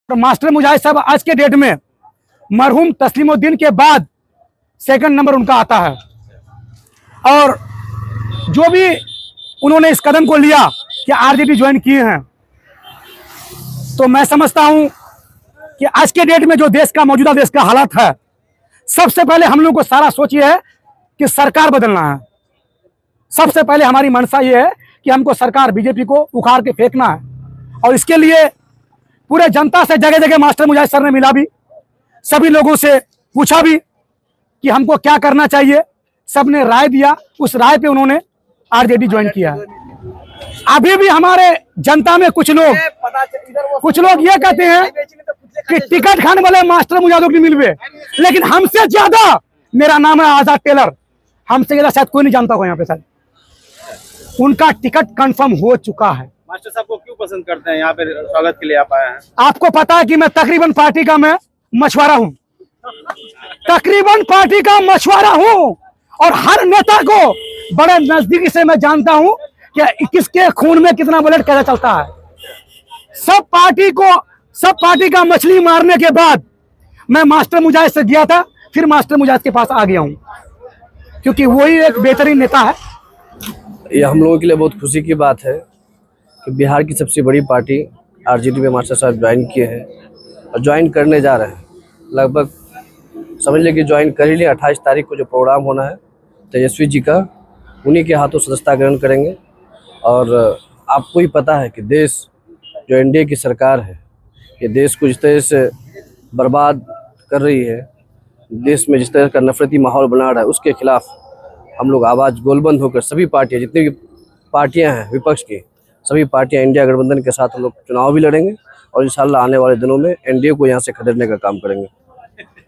तो मास्टर मुजाहिद साहब आज के डेट में मरहूम तस्लीमुद्दीन के बाद सेकंड नंबर उनका आता है। और जो भी उन्होंने इस कदम को लिया कि आरजेडी ज्वाइन किए हैं, तो मैं समझता हूं कि आज के डेट में जो मौजूदा देश का हालात है, सबसे पहले हम लोग को सारा सोच ये है कि सरकार बदलना है। सबसे पहले हमारी मंशा ये है कि हमको सरकार बीजेपी को उखाड़ के फेंकना है। और इसके लिए पूरे जनता से जगह जगह मास्टर मुजाहिद सर ने मिला भी, सभी लोगों से पूछा भी कि हमको क्या करना चाहिए। सबने राय दिया, उस राय पे उन्होंने आरजेडी ज्वाइन किया है। अभी भी हमारे जनता में कुछ लोग ये कहते हैं कि टिकट खाने वाले मास्टर मुजाहिद को मिलवे, लेकिन हमसे ज्यादा, मेरा नाम है आजाद टेलर, हमसे ज्यादा शायद कोई नहीं जानता होगा यहाँ पे। शायद उनका टिकट कंफर्म हो चुका है। मास्टर साहब को क्यों पसंद करते हैं, यहाँ पे स्वागत के लिए आप आए हैं? आपको पता है कि मैं तकरीबन पार्टी का मैं मछुआरा हूँ, तकरीबन पार्टी का मछुआरा हूँ, और हर नेता को बड़े नजदीकी से मैं जानता हूँ कि किसके खून में कितना ब्लड कैसे चलता है। सब पार्टी का मछली मारने के बाद मैं मास्टर मुजाहिद से गया था, फिर मास्टर मुजाहिद के पास आ गया हूँ, क्योंकि वही एक बेहतरीन नेता है। ये हम लोगों के लिए बहुत खुशी की बात है कि बिहार की सबसे बड़ी पार्टी आरजेडी में मास्टर साहब ज्वाइन किए हैं और ज्वाइन करने जा रहे हैं। लगभग समझ लें कि ज्वाइन कर ही लिए। 28 तारीख को जो प्रोग्राम होना है तेजस्वी जी का, उन्हीं के हाथों सदस्यता ग्रहण करेंगे। और आपको ही पता है कि देश जो एनडीए की सरकार है, ये देश को जिस तरह से बर्बाद कर रही है, देश में जिस तरह का नफरती माहौल बना रहा है, उसके खिलाफ हम लोग आवाज़ गोलबंद होकर सभी पार्टियां, जितनी भी पार्टियां हैं विपक्ष की, सभी पार्टियां इंडिया गठबंधन के साथ हम लोग चुनाव भी लड़ेंगे और इंशाल्लाह आने वाले दिनों में एनडीए को यहाँ से खदेड़ने का काम करेंगे।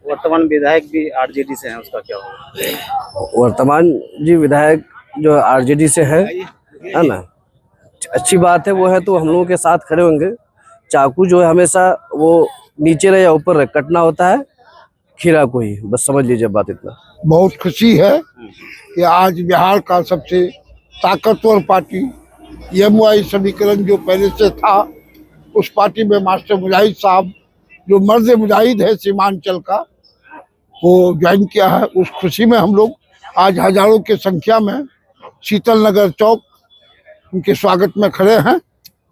वर्तमान विधायक भी आरजेडी से हैं, उसका क्या होगा? वर्तमान जी विधायक जो आरजेडी से है ना, अच्छी बात है। वो है तो हम लोगों के साथ खड़े होंगे। चाकू जो है हमेशा वो नीचे रहे या ऊपर रहे, कटना होता है खीरा को ही, बस समझ लीजिए बात इतना। बहुत खुशी है कि आज बिहार का सबसे ताकतवर पार्टी एमवाई समीकरण जो पहले से था, उस पार्टी में मास्टर मुजाहिद साहब जो मर्द मुजाहिद है सीमांचल का, वो ज्वाइन किया है। उस खुशी में हम लोग आज हजारों की संख्या में शीतल नगर चौक उनके स्वागत में खड़े हैं।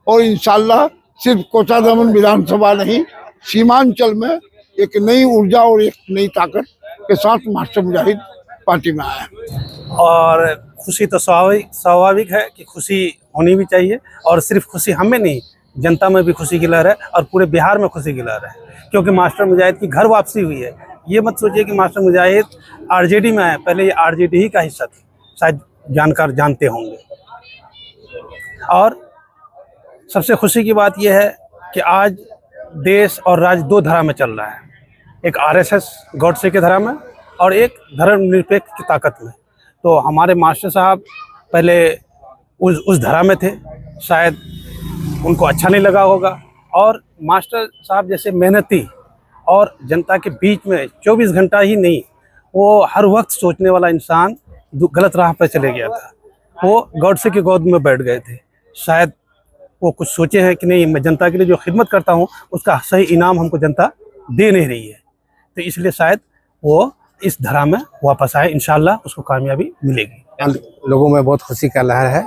और इंशाल्लाह सिर्फ कोचाधामन विधानसभा नहीं, सीमांचल में एक नई ऊर्जा और एक नई ताकत के साथ मास्टर मुजाहिद पार्टी में आया है। और खुशी तो स्वाभाविक है कि खुशी होनी भी चाहिए, और सिर्फ खुशी हमें नहीं, जनता में भी खुशी की लहर है और पूरे बिहार में खुशी की लहर है, क्योंकि मास्टर मुजाहिद की घर वापसी हुई है। ये मत सोचिए कि मास्टर मुजाहिद आरजेडी में आए, पहले ये आरजेडी ही का हिस्सा थी, शायद जानकार जानते होंगे। और सबसे खुशी की बात यह है कि आज देश और राज्य दो धारा में चल रहा है, एक आरएसएस गॉडसे के धारा में और एक धर्मनिरपेक्ष की ताकत में। तो हमारे मास्टर साहब पहले उस धारा में थे, शायद उनको अच्छा नहीं लगा होगा। और मास्टर साहब जैसे मेहनती और जनता के बीच में 24 घंटा ही नहीं, वो हर वक्त सोचने वाला इंसान गलत राह पर चले गया था। वो गॉडसे की गोद में बैठ गए थे। शायद वो कुछ सोचे हैं कि नहीं, मैं जनता के लिए जो खिदमत करता हूँ उसका सही इनाम हमको जनता दे नहीं रही है, तो इसलिए शायद वो इस धारा में वापस आए। इंशाल्लाह उसको कामयाबी मिलेगी। लोगों में बहुत खुशी का लहर है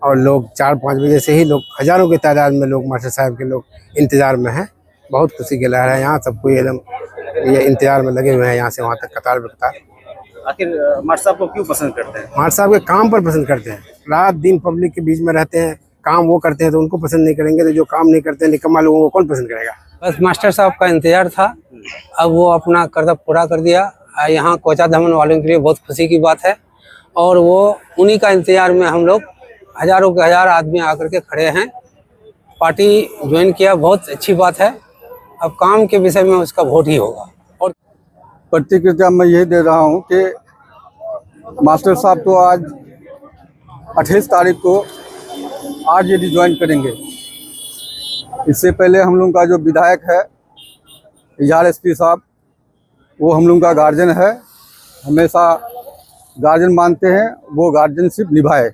और लोग 4-5 बजे से ही लोग, हजारों की तादाद में लोग मास्टर साहब के लोग इंतजार में हैं। बहुत खुशी की लहर है यहाँ, सबको एकदम ये इंतजार में लगे हुए हैं, यहाँ से वहाँ तक कतार में कतार। आखिर मास्टर साहब को क्यों पसंद करते हैं? मास्टर साहब के काम पर पसंद करते हैं। रात दिन पब्लिक के बीच में रहते हैं, काम वो करते हैं, तो उनको पसंद नहीं करेंगे तो जो काम नहीं करते हैं निकम्मा लोगों को कौन पसंद करेगा। बस मास्टर साहब का इंतजार था, अब वो अपना कर्तव्य पूरा कर दिया। यहाँ कोचाधामन वालों के लिए बहुत खुशी की बात है, और वो उन्हीं का इंतजार में हम लोग हजारों के हजार आदमी आकर के खड़े हैं। पार्टी ज्वाइन किया, बहुत अच्छी बात है। अब काम के विषय में उसका वोट ही होगा। और प्रतिक्रिया मैं यही दे रहा हूँ कि मास्टर साहब तो आज 28 तारीख को आरजेडी ज्वाइन करेंगे। इससे पहले हम लोग का जो विधायक है एसपी साहब, वो हम लोग का गार्जियन है, हमेशा गार्जियन मानते हैं, वो गार्जियनशिप निभाए।